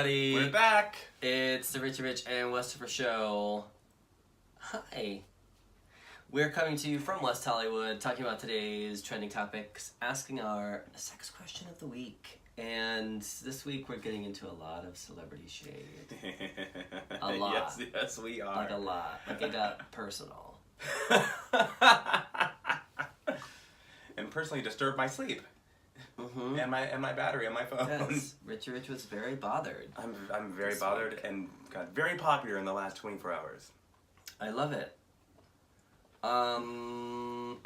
everybody. We're back. It's the Rich and Westifer Show. Hi. We're coming to you from West Hollywood, talking about today's trending topics, asking our sex question of the week. And this week we're getting into a lot of celebrity shade. A lot. Yes, we are. Like a lot. Like it got personal. And personally disturbed my sleep. Mm-hmm. And my battery on my phone. Yes, Rich was very bothered. I'm very bothered and got very popular in the last 24 hours. I love it.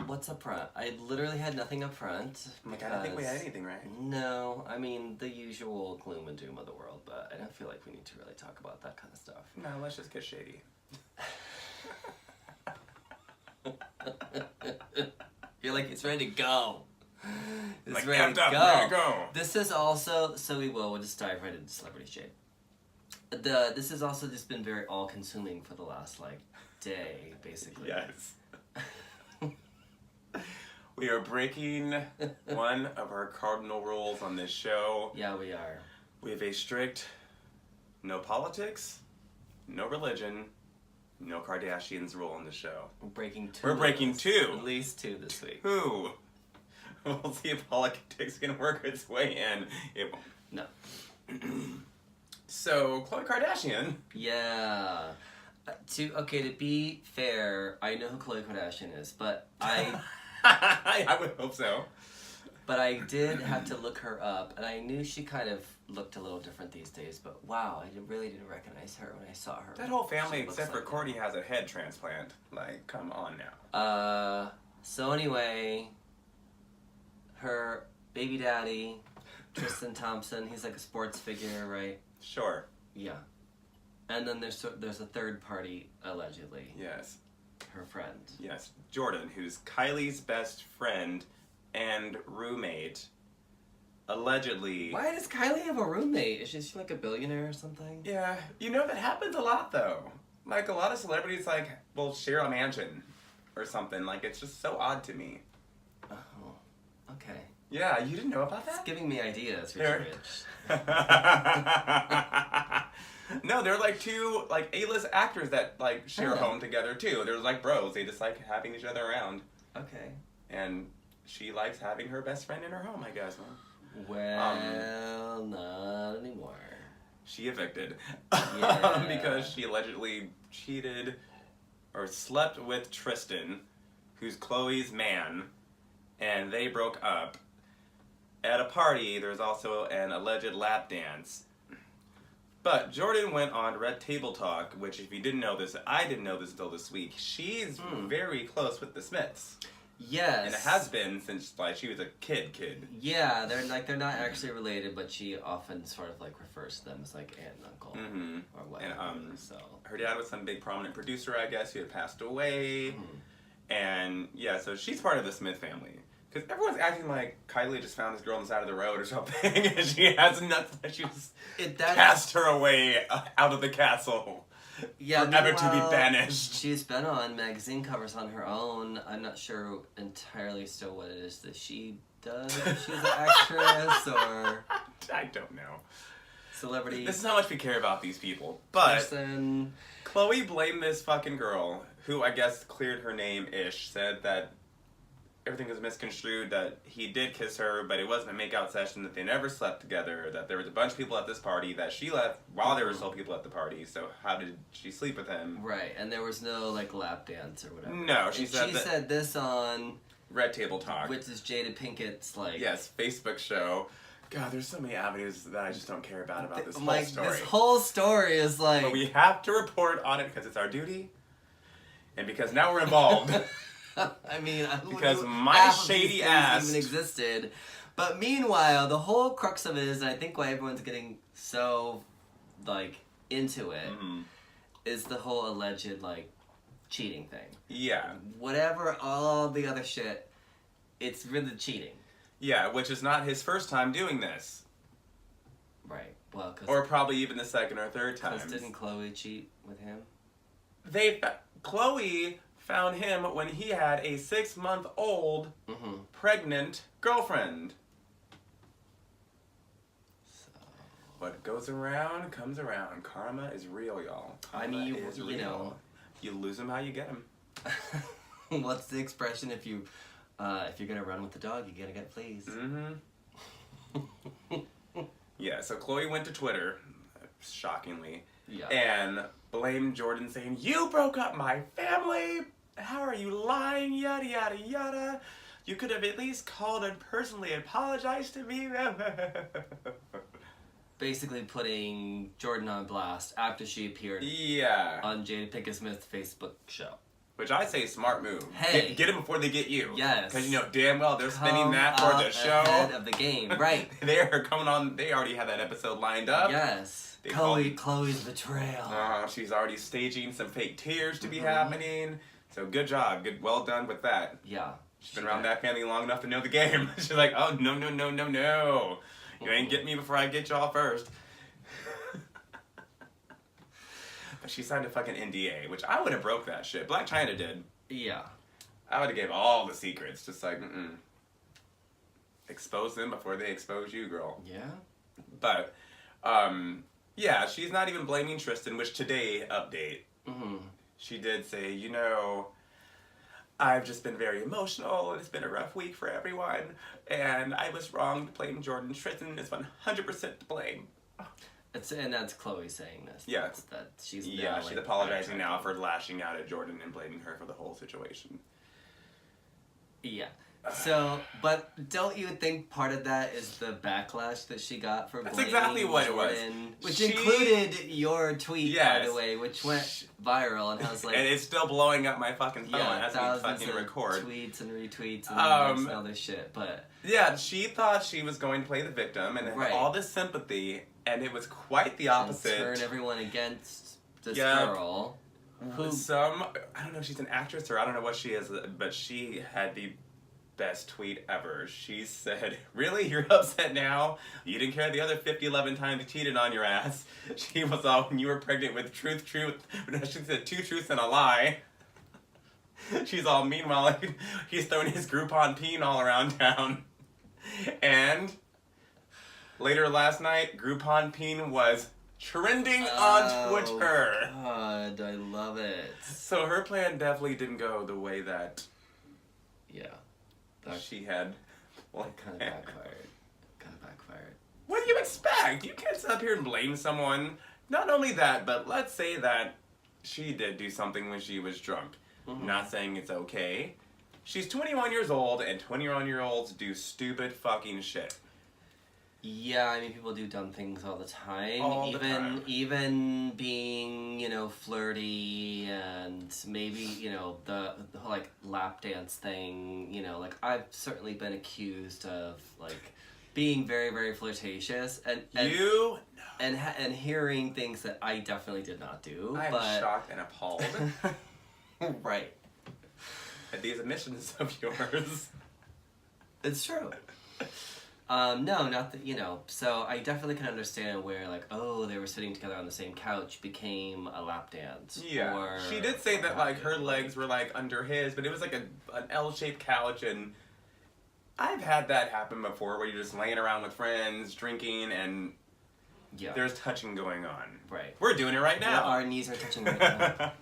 What's up front? I literally had nothing up front. I don't think we had anything, right? No, I mean the usual gloom and doom of the world, but I don't feel like we need to really talk about that kind of stuff. No, let's just get shady. You're like, it's ready to go. It's like, ready to go. go. This is also, we'll just dive right into celebrity shade. This has also just been very all-consuming for the last, day, basically. Yes. We are breaking one of our cardinal rules on this show. Yeah, we are. We have a strict no politics, no religion, no Kardashians rule on the show. We're breaking two. We're breaking two. At least two this week. Two. We'll see if politics can work its way in. It won't. No. So, Khloe Kardashian. Yeah. To be fair, I know who Khloe Kardashian is, but I would hope so. But I did have to look her up, and I knew she kind of looked a little different these days, but wow, really didn't recognize her when I saw her. That whole family, except for like Kourtney, has a head transplant. Like, come on now. So anyway, her baby daddy, Tristan Thompson, he's like a sports figure, right? Sure. Yeah. And then there's a third party, allegedly. Yes. Her friend. Yes. Jordyn, who's Kylie's best friend and roommate, allegedly... Why does Kylie have a roommate? Is she like a billionaire or something? Yeah. That happens a lot, though. Like, a lot of celebrities, will share a mansion or something. Like, it's just so odd to me. Oh. Okay. Yeah, you didn't know about that? It's giving me ideas, Rich. No, they're two A-list actors that share a home together too. They're bros. They just like having each other around. Okay. And she likes having her best friend in her home, I guess. Well, not anymore. She evicted. Yeah. Because she allegedly cheated or slept with Tristan, who's Khloe's man, and they broke up. At a party, there's also an alleged lap dance. But Jordyn went on Red Table Talk, which if you didn't know this, I didn't know this until this week. She's very close with the Smiths. Yes. And it has been since she was a kid. Yeah, they're not actually related, but she often sort of refers to them as aunt and uncle or whatever. And so her dad was some big prominent producer, I guess, who had passed away. And yeah, so she's part of the Smith family. Because everyone's acting like Kylie just found this girl on the side of the road or something, and she has nuts. She just cast her away out of the castle, forever to be banished. She's been on magazine covers on her own. I'm not sure entirely still what it is that she does. If she's an actress or I don't know. Celebrity. This is how much we care about these people. But person. Khloe blamed this fucking girl, who I guess cleared her name-ish, said that everything was misconstrued, that he did kiss her, but it wasn't a make-out session, that they never slept together, that there was a bunch of people at this party, that she left while there were still people at the party, so how did she sleep with him? Right, and there was no, lap dance or whatever. No, she said this on... Red Table Talk. Which is Jada Pinkett's, Yes, Facebook show. God, there's so many avenues that I just don't care about this whole story. This whole story is But we have to report on it because it's our duty, and because now we're involved. I mean, because my shady ass even existed. But meanwhile, the whole crux of it is, and I think why everyone's getting so into it, is the whole alleged cheating thing. Yeah. Whatever, all the other shit, it's really cheating. Yeah, which is not his first time doing this. Right. Well, or probably even the second or third time. Because didn't Khloe cheat with him? Khloe found him when he had a 6-month-old pregnant girlfriend. What goes around comes around. Karma is real, y'all. I Karma mean, is you real. know. You lose them how you get them. What's the expression? If you're gonna run with the dog, you gotta get fleas. Yeah, so Khloe went to Twitter, shockingly, Yeah. and blamed Jordyn, saying, "You broke up my family! How are you lying? Yada, yada, yada. You could have at least called and personally apologized to me." Basically putting Jordyn on blast after she appeared Yeah. on Jada Pinkett Smith's Facebook show. Which I say smart move. Hey. Get them before they get you. Yes. Because you know damn well they're spending Come that for the up show. ahead of the game, right? They're coming on. They already have that episode lined up. Yes. They Chloe's betrayal. She's already staging some fake tears to be happening. So good job. Well done with that. Yeah. She's been around that family long enough to know the game. She's like, oh, no, no, no, no, no. You ain't get me before I get y'all first. But she signed a fucking NDA, which I would have broke that shit. Black China did. Yeah. I would have gave all the secrets. Just like, expose them before they expose you, girl. Yeah. But, yeah, she's not even blaming Tristan, which today, update, she did say, you know, I've just been very emotional, and it's been a rough week for everyone, and I was wrong to blame Jordyn. Tristan is 100% to blame. And that's Khloe saying this. Yeah. That she's Yeah, now, she's like, apologizing now for lashing out at Jordyn and blaming her for the whole situation. Yeah. So, but don't you think part of that is the backlash that she got for That's blaming exactly what it was. Jordyn, which included your tweet, by Yes. the way, which went viral, and I was like, And it's still blowing up my fucking phone yeah, as we thousands fucking of record. tweets and retweets and likes and all this shit. But Yeah, she thought she was going to play the victim and have all this sympathy, and it was quite the opposite. turn everyone against this Yeah. girl. Who? I don't know if she's an actress or I don't know what she is, but she had the best tweet ever. She said, "Really? You're upset now? You didn't care the other 11 times he cheated on your ass." She was all, when you were pregnant with truth. No, she said 2 truths and a lie. She's all, meanwhile, he's throwing his Groupon peen all around town. And later last night, Groupon peen was trending on Twitter. God, I love it. So her plan definitely didn't go the way that she had. Kind of backfired. What do you expect? You can't sit up here and blame someone. Not only that, but let's say that she did do something when she was drunk. Not saying it's okay. She's 21 years old, and 21-year-olds do stupid fucking shit. Yeah, I mean, people do dumb things all the time. All the time. Even being, flirty and maybe, the whole, like, lap dance thing, like, I've certainly been accused of, like, being very, very flirtatious. And hearing things that I definitely did not do. I'm shocked and appalled Right. at these admissions of yours. It's true. No, not that, so I definitely can understand where, like, they were sitting together on the same couch became a lap dance. Yeah. Or, she did say that, like, her legs were, like, under his, but it was, like, an L-shaped couch, and I've had that happen before, where you're just laying around with friends, drinking, and there's touching going on. Right. We're doing it right now. Our knees are touching right now.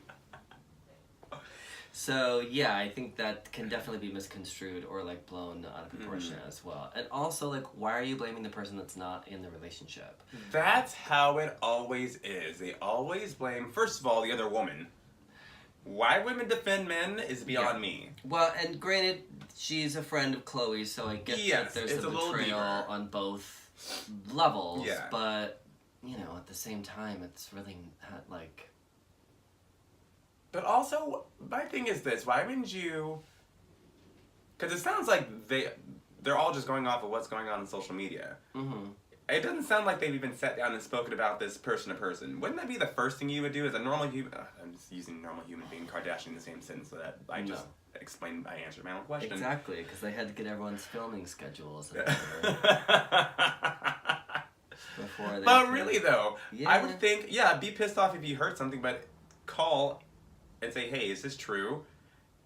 So, yeah, I think that can definitely be misconstrued or, like, blown out of proportion as well. And also, like, why are you blaming the person that's not in the relationship? That's how it always is. They always blame, first of all, the other woman. Why women defend men is beyond me. Well, and granted, she's a friend of Khloe's, so I guess that there's a betrayal on both levels. Yeah. But, at the same time, it's really not, like... But also, my thing is this, why wouldn't you... Because it sounds like they're all just going off of what's going on social media. It doesn't sound like they've even sat down and spoken about this person to person. Wouldn't that be the first thing you would do as a normal human... I'm just using normal human being Kardashian in the same sentence so that I just I answered my own question. Exactly, because they had to get everyone's filming schedules and before they But really, though, Yeah. I would think, be pissed off if you heard something, but call and say, hey, is this true?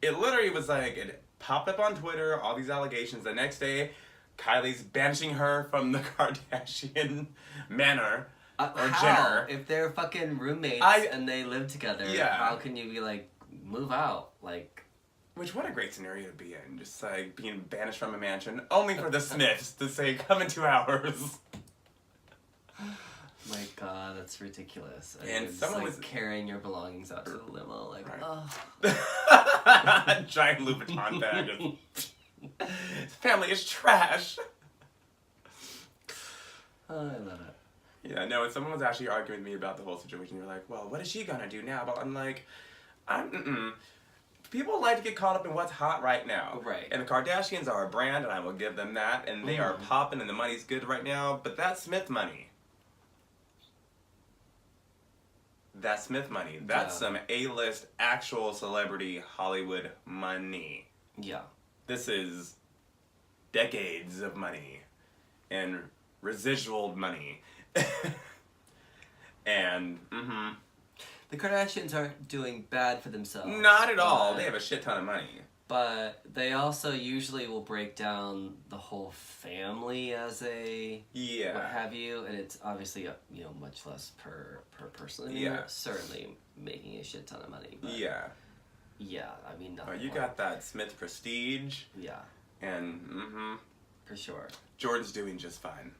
It literally was like, it popped up on Twitter, all these allegations. The next day, Kylie's banishing her from the Kardashian manor. Or how? Jenner. If they're fucking roommates and they live together, how can you be like, move out? Like, which, what a great scenario to be in. Just like being banished from a mansion, only for the Smiths to say, come in 2 hours. My God, that's ridiculous. And just, someone like, was carrying your belongings out to the limo, like, oh. Giant Louis Vuitton bag. Family is trash. Oh, I love it. Yeah, no, and someone was actually arguing with me about the whole situation. They're like, well, what is she gonna do now? But I'm like, people like to get caught up in what's hot right now. Right. And the Kardashians are a brand, and I will give them that. And they are popping, and the money's good right now. But that's Smith money. That's Smith money. That's some A-list, actual celebrity Hollywood money. Yeah. This is decades of money. And residual money. And, The Kardashians aren't doing bad for themselves. Not at all. They have a shit ton of money. But they also usually will break down the whole family as a what have you, and it's obviously much less per person. I mean, they're certainly making a shit ton of money. But yeah, I mean nothing. You got that Smith prestige. Yeah. And for sure. Jordyn's doing just fine.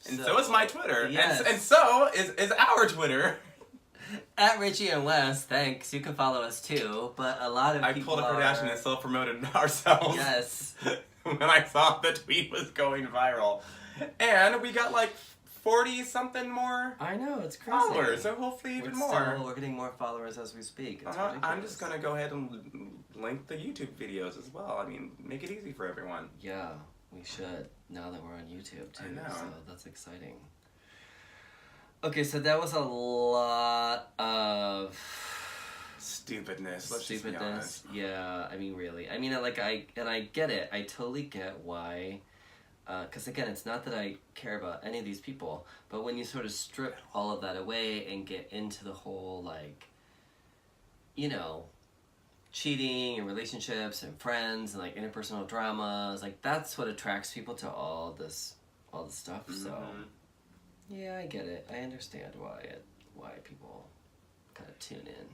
And so is my Twitter. Yes. And so is our Twitter. At Richie and Wes, thanks. You can follow us too. But a lot of people pulled a Kardashian and self-promoted ourselves. Yes. When I saw the tweet was going viral. And we got like 40-something more I know, it's crazy. followers. So hopefully even more. We're getting more followers as we speak. It's I'm just going to go ahead and link the YouTube videos as well. I mean, make it easy for everyone. Yeah, we should. Now that we're on YouTube too. I know. So that's exciting. Okay, so that was a lot of stupidness. Let's just be honest. Yeah, I mean, really. I mean, I get it. I totally get why. Because again, it's not that I care about any of these people, but when you sort of strip all of that away and get into the whole, like, cheating and relationships and friends and, like, interpersonal dramas, like, that's what attracts people to all this stuff. So, yeah, I get it. I understand why people kind of tune in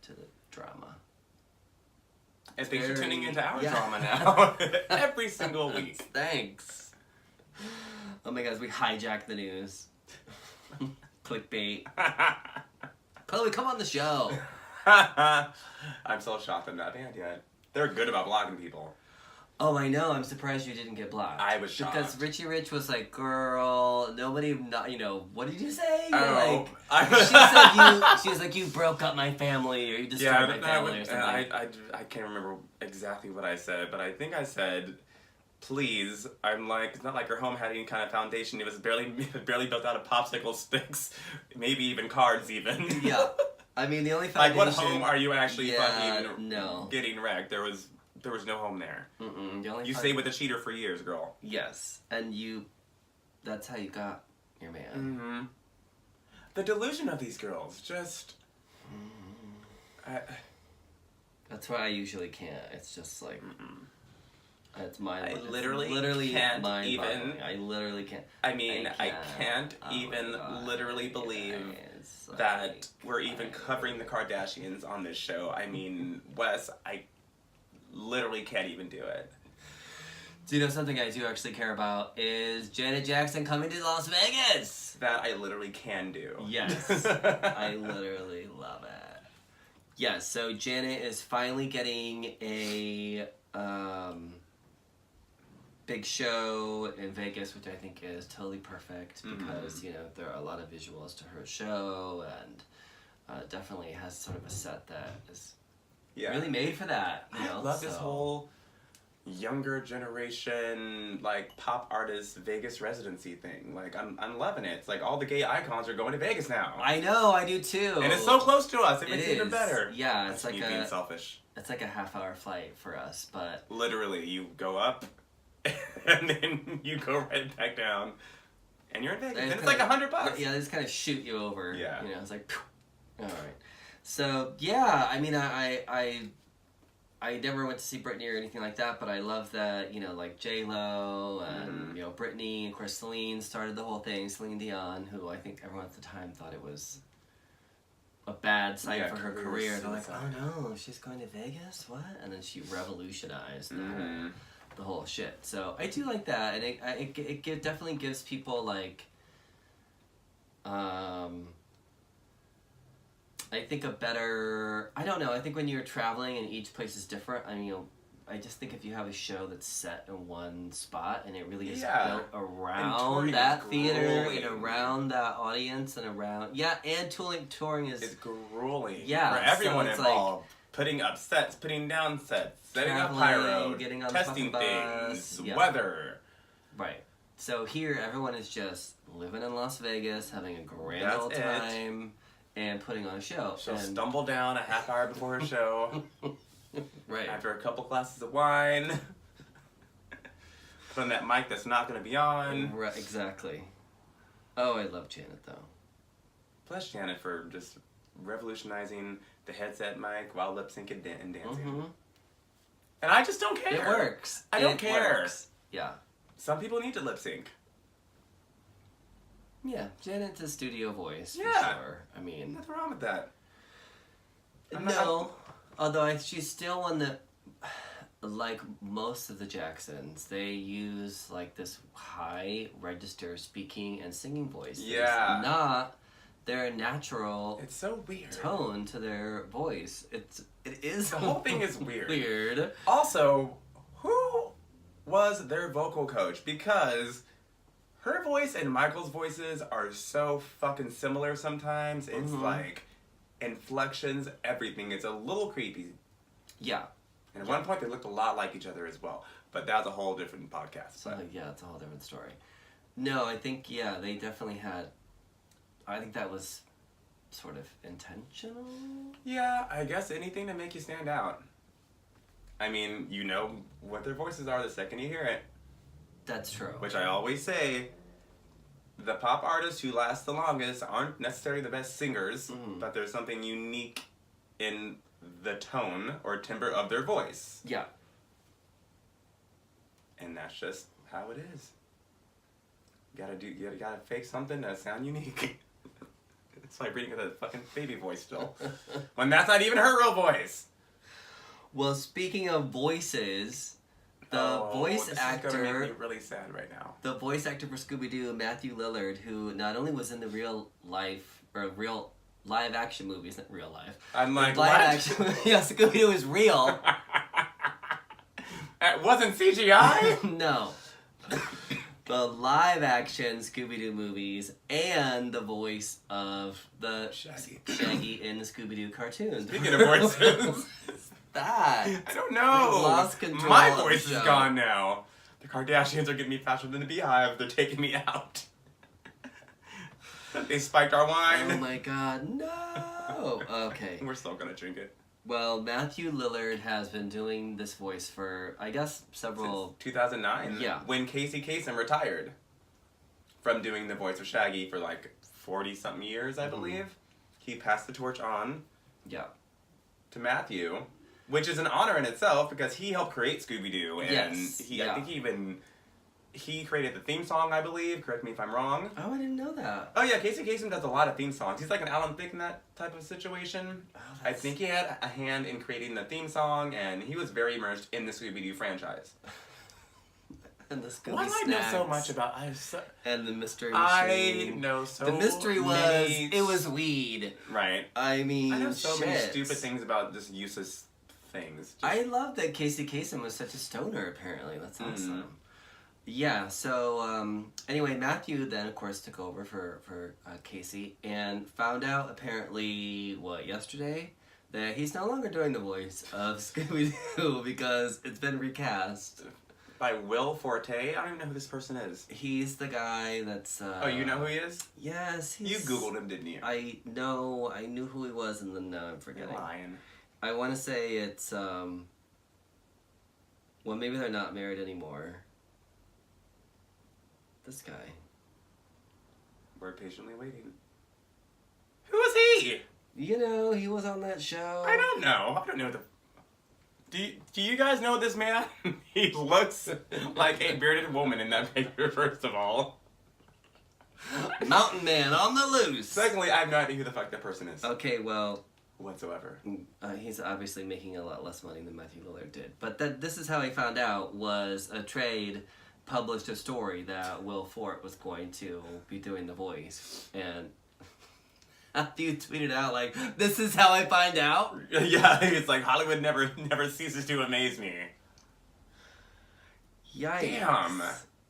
to the drama. And thanks for tuning into our drama now. Every single week. Thanks. Oh my God, we hijacked the news. Clickbait. Khloe, come on the show. I'm still shocked I'm not banned yet. They're good about blocking people. Oh, I know. I'm surprised you didn't get blocked. I was shocked. Because Richie Rich was like, girl, nobody, what did you say? Oh. She was like, you broke up my family, or you destroyed my family, or something. I can't remember exactly what I said, but I think I said, please, I'm like, it's not like your home had any kind of foundation. It was barely built out of popsicle sticks, maybe even cards even. Yeah. I mean, the only foundation... Like, what home are you actually getting wrecked? There was no home there. You stayed with a cheater for years, girl. Yes. And that's how you got your man. The delusion of these girls, just... That's why I usually can't. It's just like... It's mind. I literally can't even. I literally can't. I mean, I can't even literally believe that we're even covering the Kardashians on this show. I mean, Wes, I literally can't even do it. Do you know something I do actually care about is Janet Jackson coming to Las Vegas? That I literally can do. Yes. I literally love it. Yes, so Janet is finally getting a big show in Vegas, which I think is totally perfect because, there are a lot of visuals to her show and definitely has sort of a set that is really made for that. I love this whole younger generation, like, pop artist Vegas residency thing. Like, I'm loving it. It's like all the gay icons are going to Vegas now. I know, I do too. And it's so close to us. It makes it even better. Yeah, it's like being selfish. It's like a half-hour flight for us, but... Literally, you go up, and then you go right back down, and you're in Vegas. And it's like $100. Yeah, they just kind of shoot you over. Yeah. It's like, all right. So, yeah, I mean, I never went to see Britney or anything like that, but I love that, like J-Lo and, Britney, of course Celine started the whole thing, Celine Dion, who I think everyone at the time thought it was a bad sight for her career. They're like, oh no, she's going to Vegas? What? And then she revolutionized the whole shit. So I do like that, and it definitely gives people, like, I think I don't know, I think when you're traveling and each place is different, I mean, I just think if you have a show that's set in one spot and it really is built around that theater and around that audience and around, and touring is... It's grueling for everyone so involved. Putting up sets, putting down sets, setting up pyro, getting on testing the things, bus, weather. Right. So here, everyone is just living in Las Vegas, having a grand old time, and putting on a show. She'll stumble down a half hour before her show. Right. After a couple glasses of wine. Put on that mic that's not going to be on. Right, exactly. Oh, I love Janet, though. Bless Janet for just revolutionizing the headset mic while lip syncing and dancing. And I just don't care. It works. I don't care. Works. Yeah. Some people need to lip sync. Yeah, Janet's a studio voice, for sure. I mean... Nothing wrong with that. Although she's still one that, like most of the Jacksons, they use, like, this high register speaking and singing voice. Yeah. It's not their natural it's so weird tone to their voice. It is the whole thing is weird. Also, who was their vocal coach? Because her voice and Michael's voices are so fucking similar sometimes. It's like inflections, everything. It's a little creepy. Yeah. And at one point they looked a lot like each other as well. But that's a whole different podcast. So, it's a whole different story. No, I think, they definitely had... I think that was sort of intentional. Yeah, I guess anything to make you stand out. I mean, you know what their voices are the second you hear it. That's true. Which I always say, the pop artists who last the longest aren't necessarily the best singers, but there's something unique in the tone or timbre of their voice. Yeah. And that's just how it is. You gotta fake something to sound unique. It's like reading with a fucking baby voice still. When that's not even her real voice. Well, speaking of voices, the voice actor... This is gonna make me really sad right now. The voice actor for Scooby-Doo, Matthew Lillard, who not only was in the real live action movies, not real life. I'm like, live what? action, yeah, Scooby-Doo is real. It wasn't CGI? No. The live action Scooby-Doo movies and the voice of the Shaggy in the Scooby-Doo cartoons. Speaking of voices. That? I don't know. We've lost control. My voice is gone now. The Kardashians are getting me faster than the Beehive. They're taking me out. They spiked our wine. Oh my god, no! Okay. We're still gonna drink it. Well, Matthew Lillard has been doing this voice for, I guess, several... Since 2009. Yeah. When Casey Kasem retired from doing the voice of Shaggy for like 40-something years, I believe. He passed the torch on to Matthew, which is an honor in itself because he helped create Scooby-Doo. And I think he created the theme song, I believe. Correct me if I'm wrong. Oh, I didn't know that. Oh, yeah, Casey Kasem does a lot of theme songs. He's like an Alan Thicke in that type of situation. Oh, I think he had a hand in creating the theme song, and he was very immersed in the Scooby-Doo franchise. And the Scooby Why do I know so much about... and the Mystery I Machine. know so The mystery was, it was weed. Right. I mean, I know so many stupid things about just useless things. I love that Casey Kasem was such a stoner, apparently. That's awesome. Yeah, so, anyway, Matthew then, of course, took over for Casey and found out, apparently, yesterday? That he's no longer doing the voice of Scooby-Doo because it's been recast. By Will Forte? I don't even know who this person is. He's the guy that's... oh, you know who he is? Yes, You Googled him, didn't you? I knew who he was, and then now I'm forgetting. You're lying. I want to say it's, well, maybe they're not married anymore. This guy. We're patiently waiting. Who is he? You know, he was on that show. I don't know. I don't know Do you guys know this man? He looks like a bearded woman in that picture, first of all. Mountain man on the loose. Secondly, I have no idea who the fuck that person is. Okay, well, Whatsoever. he's obviously making a lot less money than Matthew Lillard did. But this is how he found out, was a trade published a story that Will Forte was going to be doing the voice. And Matthew tweeted out, like, this is how I find out? Yeah, it's like, Hollywood never ceases to amaze me. Yikes. Damn.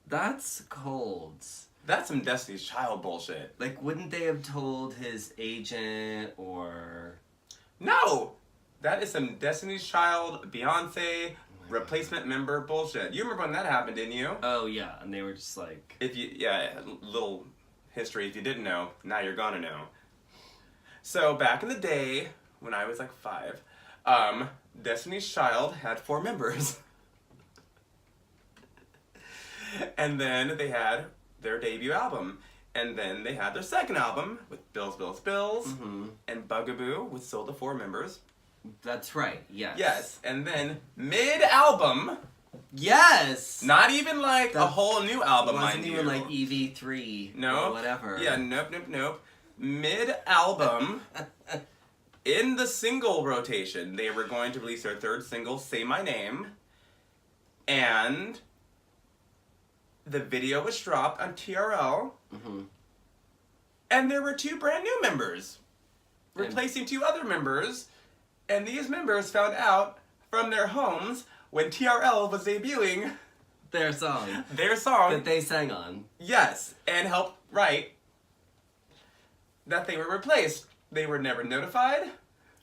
That's cold. That's some Destiny's Child bullshit. Like, wouldn't they have told his agent or... No! That is some Destiny's Child, Beyonce, replacement member bullshit. You remember when that happened, didn't you? Oh, yeah, and they were just like... Little history. If you didn't know, now you're gonna know. So, back in the day, when I was like 5, Destiny's Child had 4 members. And then they had their debut album. And then they had their second album with Bills, Bills, Bills. Mm-hmm. And Bugaboo with still the 4 members. That's right, yes. Yes, and then mid-album... Yes! Not even like a whole new album, mind wasn't you. even like EV3 No. or whatever. Yeah, nope. Mid-album, in the single rotation, they were going to release their 3rd single, Say My Name, and the video was dropped on TRL, and there were 2 brand new members, replacing 2 other members, and these members found out from their homes when TRL was debuting Their song. that they sang on. Yes, and helped write that they were replaced. They were never notified.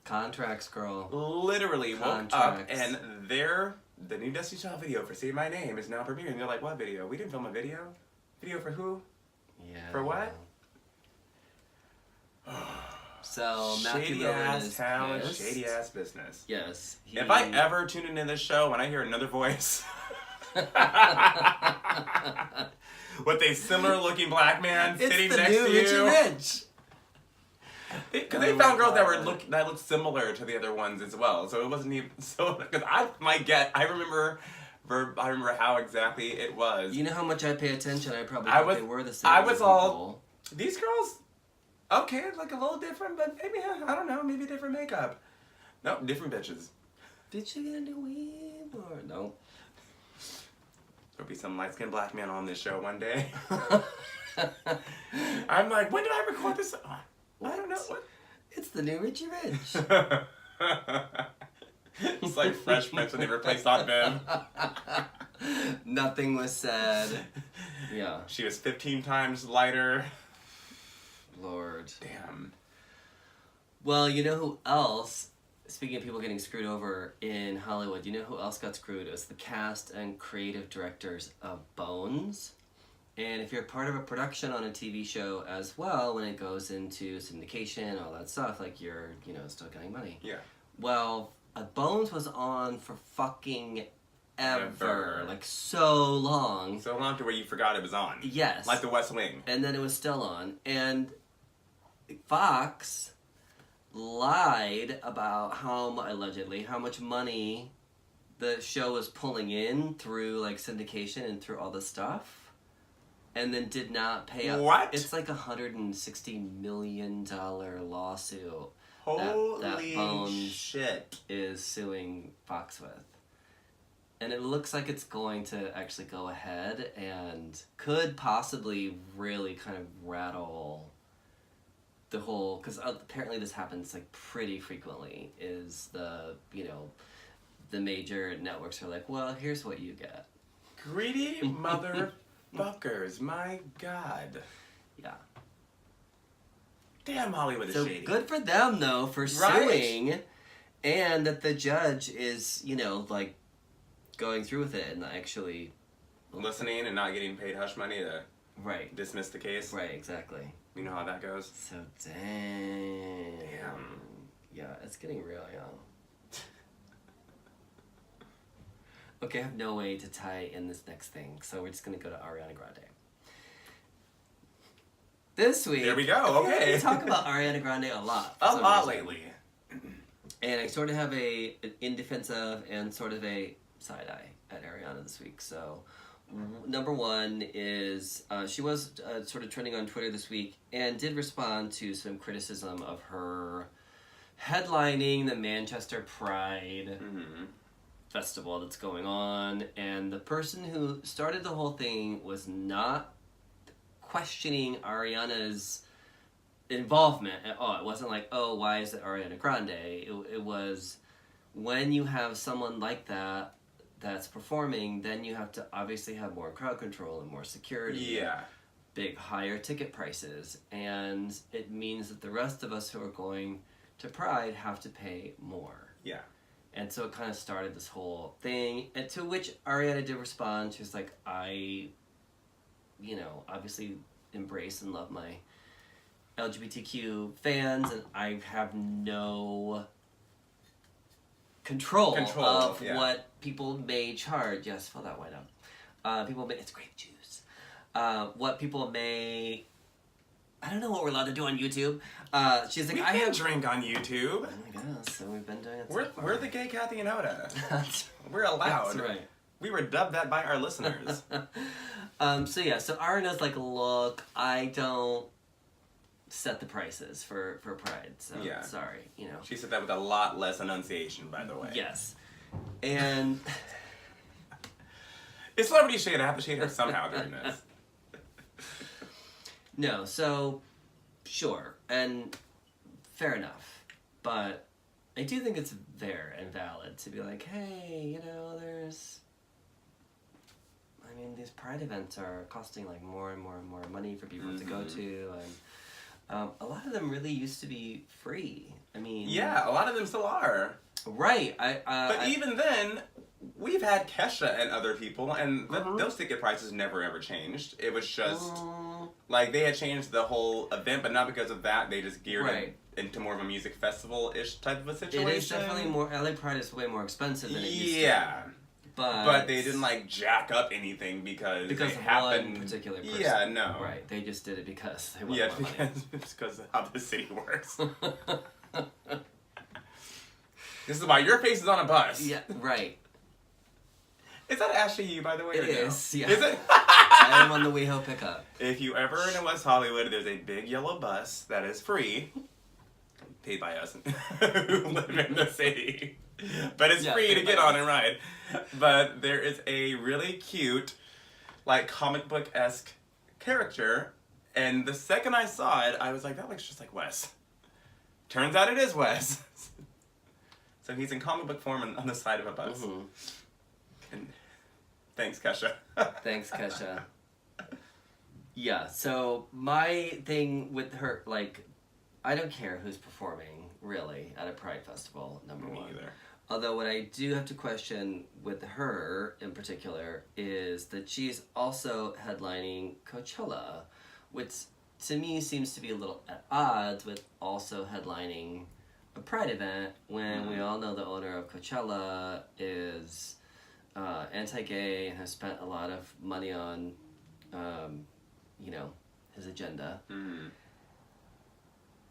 Contracts, girl. Literally woke up Contracts. and the new Destiny Child video for Say My Name is now premiering. They're like, what video? We didn't film a video? Video for who? Yeah. For what? So, Matthew Shady Lillard ass is talent, pissed. shady ass business. Yes. If I ever tune into this show and I hear another voice with a similar looking black man sitting next to you. It's the new Richie Rich. Because they found girls that looked similar to the other ones as well, so it wasn't even so. Because I remember how exactly it was. You know how much I pay attention. I probably thought they were the same. I was people. all these girls. Okay, like a little different, but maybe I don't know, maybe different makeup. Nope, different bitches. Did you get a new weave or no? There'll be some light-skinned black man on this show one day. I'm like, when did I record this? I don't know. What? It's the new Richie Rich. It's like Fresh Prince when they replaced Aunt Bev. Nothing was said. Yeah. She was 15 times lighter. Lord. Damn. Well, you know who else, speaking of people getting screwed over in Hollywood, you know who else got screwed? It was the cast and creative directors of Bones. And if you're part of a production on a TV show as well, when it goes into syndication, all that stuff, like you're, still getting money. Yeah. Well, Bones was on for fucking ever. Ever. Like so long. So long to where you forgot it was on. Yes. Like the West Wing. And then it was still on. And Fox lied about allegedly, how much money the show was pulling in through like syndication and through all this stuff. And then did not pay up. What? It's like $160 million lawsuit. Holy that Bones shit. is suing Fox with. And it looks like it's going to actually go ahead and could possibly really kind of rattle the whole, because apparently this happens like pretty frequently, is the major networks are like, well, here's what you get. Greedy motherfuckers, my God. Yeah. Damn, Hollywood is So shady. good for them, though, for suing, and that the judge is, like, going through with it and actually... Listening and not getting paid hush money to Right. dismiss the case. Right, exactly. You know how that goes? So, damn. Yeah, it's getting real, y'all. Okay, I have no way to tie in this next thing, so we're just going to go to Ariana Grande. This week... There we go, okay. We talk about Ariana Grande a lot. A lot lately. And I sort of have an in defense of and sort of a side eye at Ariana this week. So, number one is she was sort of trending on Twitter this week and did respond to some criticism of her headlining the Manchester Pride festival that's going on. And the person who started the whole thing was not questioning Ariana's involvement at all. It wasn't like, oh, why is it Ariana Grande? It was, when you have someone like that that's performing, then you have to obviously have more crowd control and more security. Yeah. Big higher ticket prices. And it means that the rest of us who are going to Pride have to pay more. Yeah. And so it kind of started this whole thing, and to which Ariana did respond. She was like, I, obviously embrace and love my LGBTQ fans, and I have no control of what people may charge. Yes, fill that wine out. People may, it's grape juice. What people may, I don't know what we're allowed to do on YouTube. She's like, we I can't have drink on YouTube. I guess, so we've been doing it. We're the gay Kathy and Oda. We're allowed. That's right. We were dubbed that by our listeners. So Ariana's like, look, I don't set the prices for Pride, so sorry, She said that with a lot less enunciation, by the way. Yes. And it's celebrity shade. I have to shade her somehow during this. No, so sure, and fair enough, but I do think it's fair and valid to be like, hey, these Pride events are costing like more and more and more money for people to go to, and a lot of them really used to be free. Yeah, a lot of them still are. Right. But even then, we've had Kesha and other people, and those ticket prices never ever changed. It was just like they had changed the whole event, but not because of that. They just geared it into more of a music festival-ish type of a situation. It is definitely more. LA Pride is way more expensive than it used to. Yeah. But they didn't like jack up anything because they happened. One particular person. Yeah, no. Right. They just did it because they wanted more money. It's because of how the city works. This is why your face is on a bus. Yeah, right. Is that Ashley you, by the way? It is, yeah. Is it? I am on the WeHo pickup. If you ever in West Hollywood, there's a big yellow bus that is free. Paid by us who live in the city. But it's free to get on and ride. But there is a really cute, like, comic book-esque character. And the second I saw it, I was like, that looks just like Wes. Turns out it is Wes. So he's in comic book form on the side of a bus. And thanks, Kesha. Thanks, Kesha. Yeah, so my thing with her, like, I don't care who's performing, really, at a Pride festival, number one. Me either. Although what I do have to question with her, in particular, is that she's also headlining Coachella, which to me seems to be a little at odds with also headlining a Pride event when we all know the owner of Coachella is anti-gay and has spent a lot of money on, his agenda.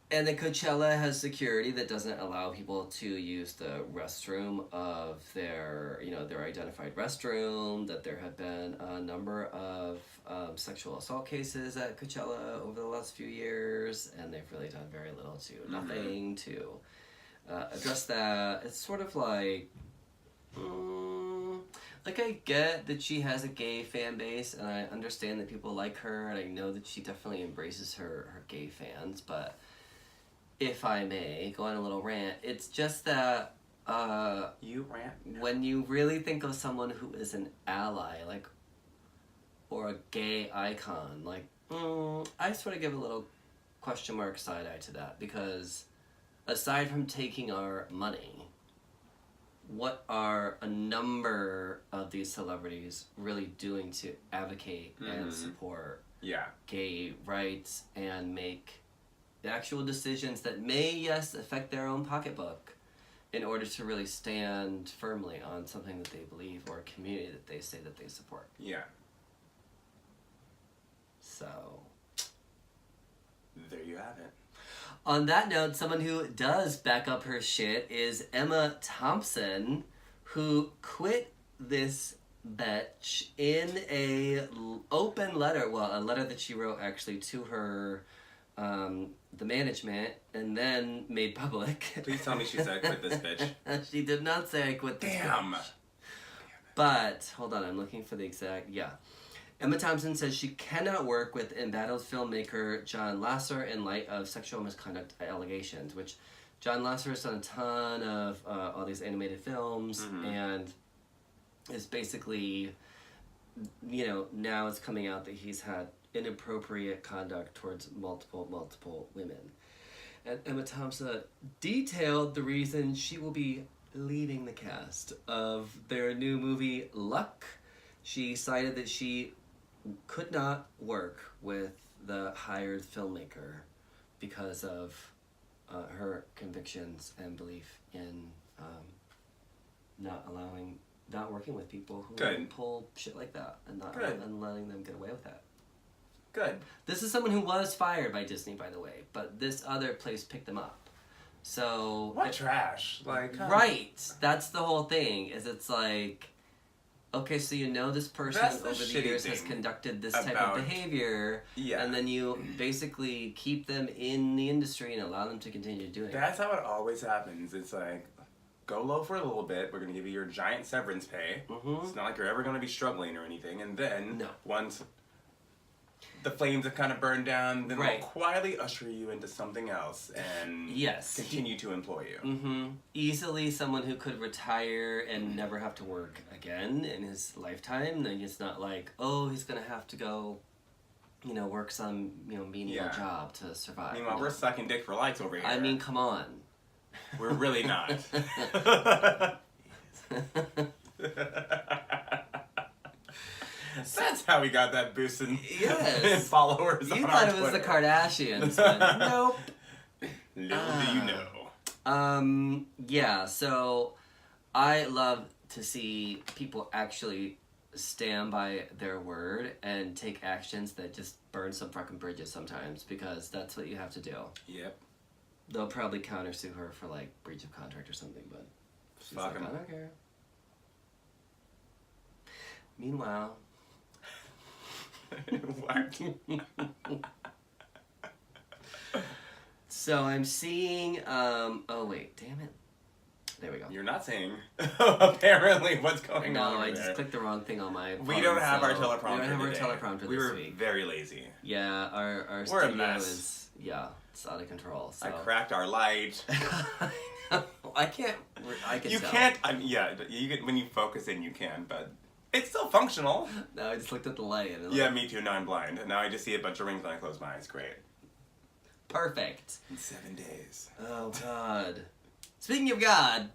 And then Coachella has security that doesn't allow people to use the restroom of their identified restroom, that there have been a number of sexual assault cases at Coachella over the last few years, and they've really done very little to nothing to address that. It's sort of like, I get that she has a gay fan base, and I understand that people like her, and I know that she definitely embraces her gay fans, but if I may go on a little rant, it's just that you rant? When you really think of someone who is an ally, or a gay icon, I sort of give a little question mark side eye to that, because aside from taking our money, what are a number of these celebrities really doing to advocate and support gay rights and make the actual decisions that may, yes, affect their own pocketbook in order to really stand firmly on something that they believe or a community that they say that they support? Yeah. So there you have it. On that note, someone who does back up her shit is Emma Thompson, who quit this bitch in a open letter. Well, a letter that she wrote actually to her, the management, and then made public. Please tell me she said, "Quit this bitch." She did not say I quit this Damn. bitch. But hold on, I'm looking for the exact. Yeah. Emma Thompson says she cannot work with embattled filmmaker John Lasseter in light of sexual misconduct allegations, which John Lasseter has done a ton of all these animated films, and is basically, now it's coming out that he's had inappropriate conduct towards multiple women. And Emma Thompson detailed the reason she will be leaving the cast of their new movie, Luck. She cited that she could not work with the hired filmmaker because of her convictions and belief in not working with people who pull shit like that and letting them get away with that. Good. This is someone who was fired by Disney, by the way, but this other place picked them up. So what trash? Like, right. That's the whole thing. Is it's like, okay, so this person over the years has conducted this type of behavior, and then you basically keep them in the industry and allow them to continue doing it. That's how it always happens. It's like, go low for a little bit. We're going to give you your giant severance pay. It's not like you're ever going to be struggling or anything. And then once the flames have kind of burned down, then we'll quietly usher you into something else and continue to employ you. Easily someone who could retire and never have to work again in his lifetime. Then it's not like, oh, he's going to have to go, work some, menial job to survive. Meanwhile, we're sucking dick for likes over here. I mean, come on. We're really not. That's how we got that boost in followers on our Twitter. You thought it was the Kardashians, but nope. Little do you know. Yeah, so I love to see people actually stand by their word and take actions that just burn some fucking bridges sometimes, because that's what you have to do. Yep. They'll probably countersue her for, like, breach of contract or something, but she's like, I don't care. Meanwhile... So I'm seeing, oh wait, damn it. There we go. You're not saying, apparently, what's going on No, over I just there. clicked the wrong thing on my phone. We don't have our teleprompter We don't have our today. teleprompter this week. We were very lazy. Yeah, our We're studio a mess. is, it's out of control. So. I cracked our light. I can You tell. can't, you can, when you focus in, you can, but it's still functional. No, I just looked at the light. And Yeah, me too, now I'm blind. And now I just see a bunch of rings when I close my eyes. Great. Perfect. In 7 days. Oh, God. Speaking of God,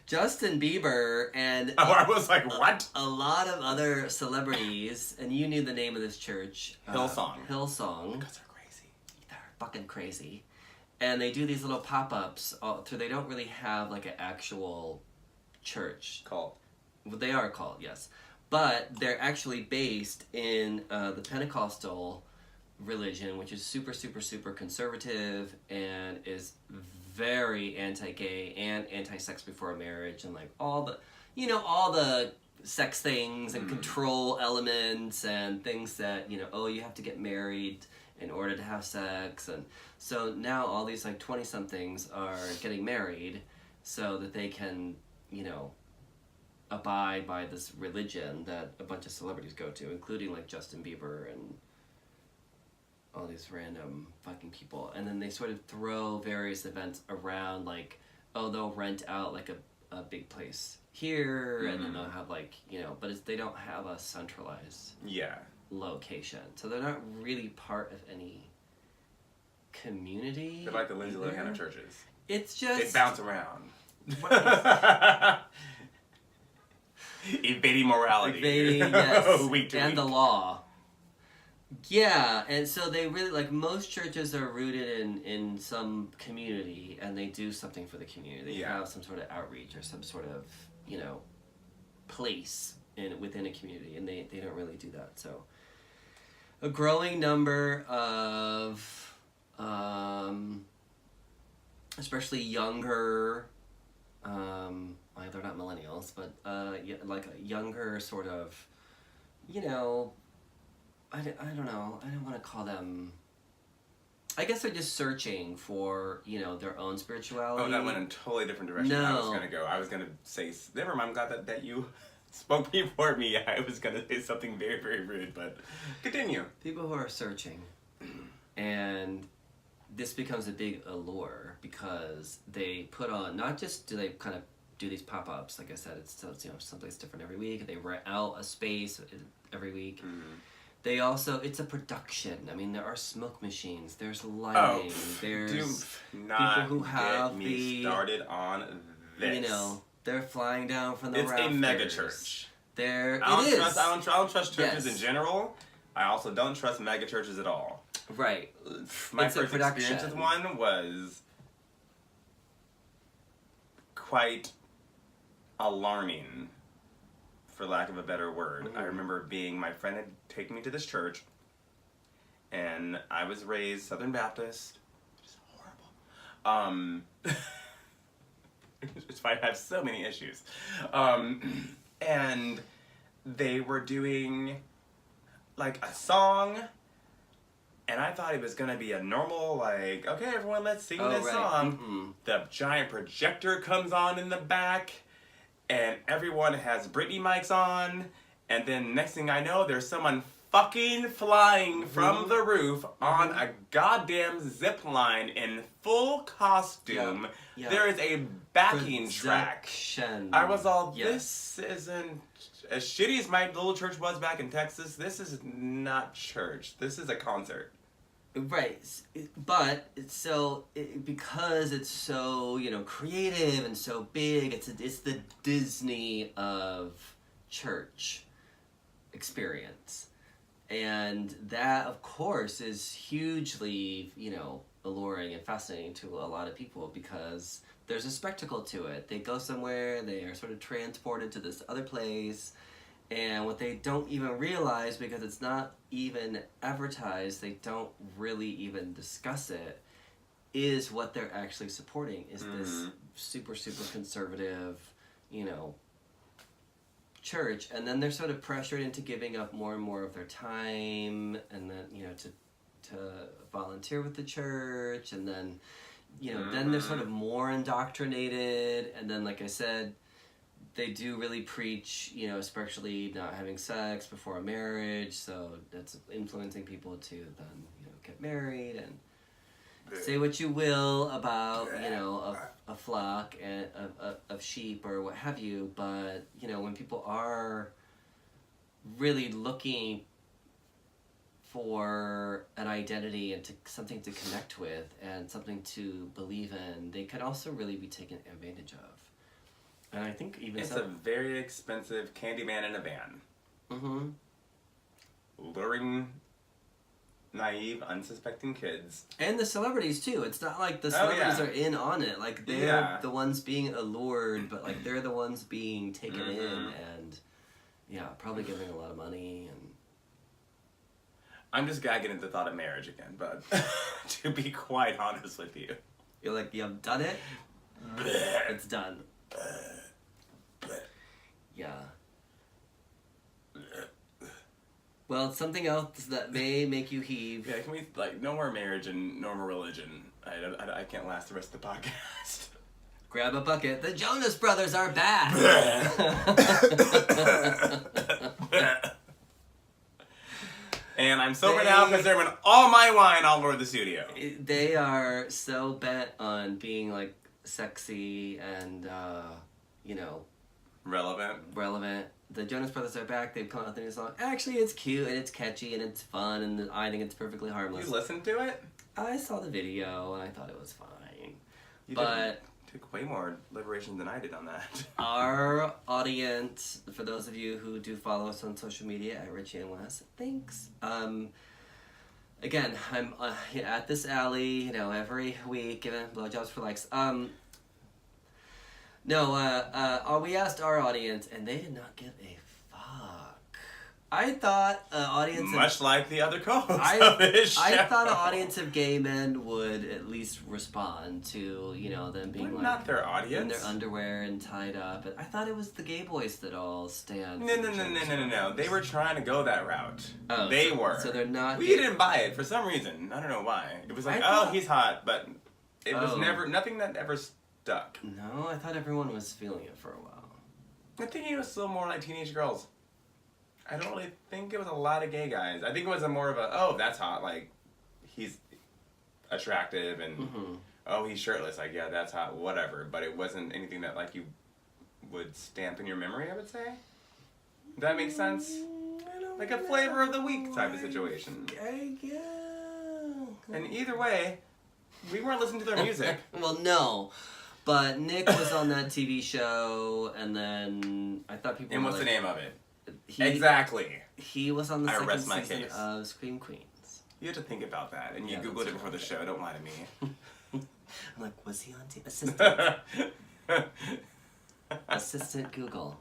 Justin Bieber and... I was like, what? A lot of other celebrities, and you knew the name of this church. Hillsong. Hillsong. Because they're crazy. They're fucking crazy. And they do these little pop-ups. They don't really have, like, an actual church. Cult. Well, they are called, yes. But they're actually based in the Pentecostal religion, which is super, super, super conservative and is very anti-gay and anti-sex before marriage, and like all the sex things and control elements and things that, you have to get married in order to have sex. And so now all these like 20-somethings are getting married so that they can, abide by this religion that a bunch of celebrities go to, including like Justin Bieber and all these random fucking people. And then they sort of throw various events around, like, they'll rent out like a big place here, and then they'll have like, but they don't have a centralized location. So they're not really part of any community. They're like the Lindsay Lohan of churches. It's just... They bounce around. Evading morality. Yes. Week to and week. the law. Yeah, and so they really, like, most churches are rooted in some community, and they do something for the community. They have some sort of outreach or some sort of, place within a community, and they don't really do that. So a growing number of especially younger, well, they're not millennials, but like a younger sort of, you know, I don't know, I don't want to call them, I guess they're just searching for, you know, their own spirituality. Oh, that went in a totally different direction than I was going to go. I was going to say, never mind, I'm glad that you spoke before me. I was going to say something very, very rude, but continue. People who are searching, and this becomes a big allure because they put on, not just do they kind of do these pop-ups, like I said, it's you know, someplace different every week, they rent out a space every week. They also, it's a production. I mean, there are smoke machines, there's lighting, there's people who have me started on this. You know, they're flying down from the rafters. It's a mega church. I don't trust churches in general. I also don't trust mega churches at all. Right. My first experience with one was quite alarming, for lack of a better word. I remember my friend had taken me to this church, and I was raised Southern Baptist, which is horrible. It's why I have so many issues. And they were doing like a song, and I thought it was gonna be a normal, like, okay, everyone, let's sing this song. The giant projector comes on in the back, and everyone has Britney mics on, and then next thing I know, there's someone fucking flying from the roof on a goddamn zip line in full costume. There is a backing track. I was all, this isn't, as shitty as my little church was back in Texas, this is not church. This is a concert. Right, but because it's so, you know, creative and so big, it's the Disney of church experience, and that of course is hugely, you know, alluring and fascinating to a lot of people because there's a spectacle to it. They go somewhere, they are sort of transported to this other place. And what they don't even realize, because it's not even advertised, they don't really even discuss it, is what they're actually supporting is this super, super conservative, you know, church. And then they're sort of pressured into giving up more and more of their time, and then, you know, to volunteer with the church, and then, you know, then they're sort of more indoctrinated, and then, like I said, they do really preach, you know, especially not having sex before a marriage, so that's influencing people to then, you know, get married and say what you will about, you know, a flock and of sheep or what have you, but, you know, when people are really looking for an identity and something to connect with and something to believe in, they can also really be taken advantage of. And I think even it's a very expensive Candyman in a van. Luring naive, unsuspecting kids. And the celebrities too. It's not like the celebrities are in on it. Like they're the ones being allured, but like they're the ones being taken in, and probably giving a lot of money. And I'm just gagging at the thought of marriage again, but to be quite honest with you, you're like, you've done it. It's done. Yeah. Well, it's something else that may make you heave. Yeah, can we, like, no more marriage and no more religion. I can't last the rest of the podcast. Grab a bucket. The Jonas Brothers are back! And I'm sober now because they're in all my wine all over the studio. They are so bent on being, like, sexy and, you know... Relevant. The Jonas Brothers are back. They've come out with a new song. Actually, it's cute and it's catchy and it's fun and I think it's perfectly harmless. You listened to it? I saw the video and I thought it was fine. You took way more liberation than I did on that. Our audience, for those of you who do follow us on social media at Richie and Wes, thanks. Again, I'm at this alley, you know, every week giving blowjobs for likes. We asked our audience, and they did not give a fuck I thought an audience Much like the other co-hosts I of this show. I thought an audience of gay men would at least respond to, you know, them being like not their audience. in their underwear and tied up. I thought it was the gay boys that all stand. No. They were trying to go that route. Oh, they so, were. So they're not. We didn't buy it for some reason. I don't know why. It was like, oh, he's hot, but it was nothing that ever stuck. No, I thought everyone was feeling it for a while. I think it was still more like teenage girls. I don't really think it was a lot of gay guys. I think it was a more of a, oh, that's hot, like, he's attractive, and, oh, he's shirtless, like, yeah, that's hot, whatever. But it wasn't anything that, like, you would stamp in your memory, I would say. Does that make sense? Like a flavor of the week type of situation. And either way, we weren't listening to their music. Well, no. But Nick was on that TV show, and then I thought people And were what's like, the name of it? Exactly. He was on the second rest my season case. of Scream Queens. You had to think about that, and you Yeah, Googled that's it before the show. Don't lie to me. I'm like, was he on TV? Assistant. Assistant Google.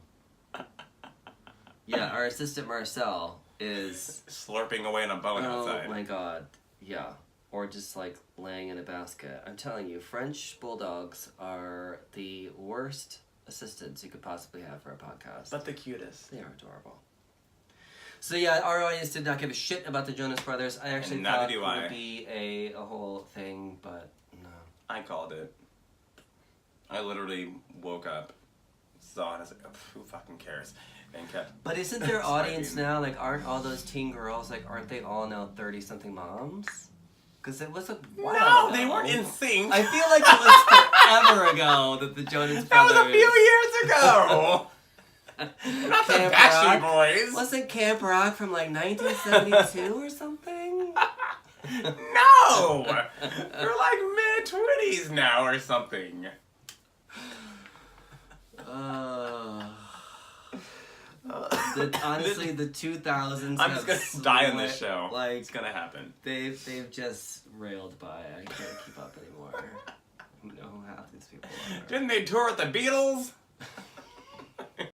Yeah, our assistant Marcel is slurping away on a bone outside. Oh my god. Yeah. Or just like laying in a basket. I'm telling you, French bulldogs are the worst assistants you could possibly have for a podcast. But the cutest. They are adorable. So yeah, our audience did not give a shit about the Jonas Brothers. I actually thought it would be a whole thing, but no. I called it. I literally woke up, saw it, and I was like, who fucking cares? And kept. But isn't their audience now, like, aren't all those teen girls, like, aren't they all now 30-something moms? Because it was a while ago. No, they weren't in sync. I feel like it was forever ago that the Jonas Brothers... That was a few years ago! Not the Backstreet Boys. Wasn't Camp Rock from, like, 1972 or something? No! They're like mid-20s now or something. Honestly, the 2000s. I'm just gonna die on this show. Like, it's gonna happen. They've just railed by. I can't keep up anymore. I don't know who half these people are. Didn't they tour with the Beatles?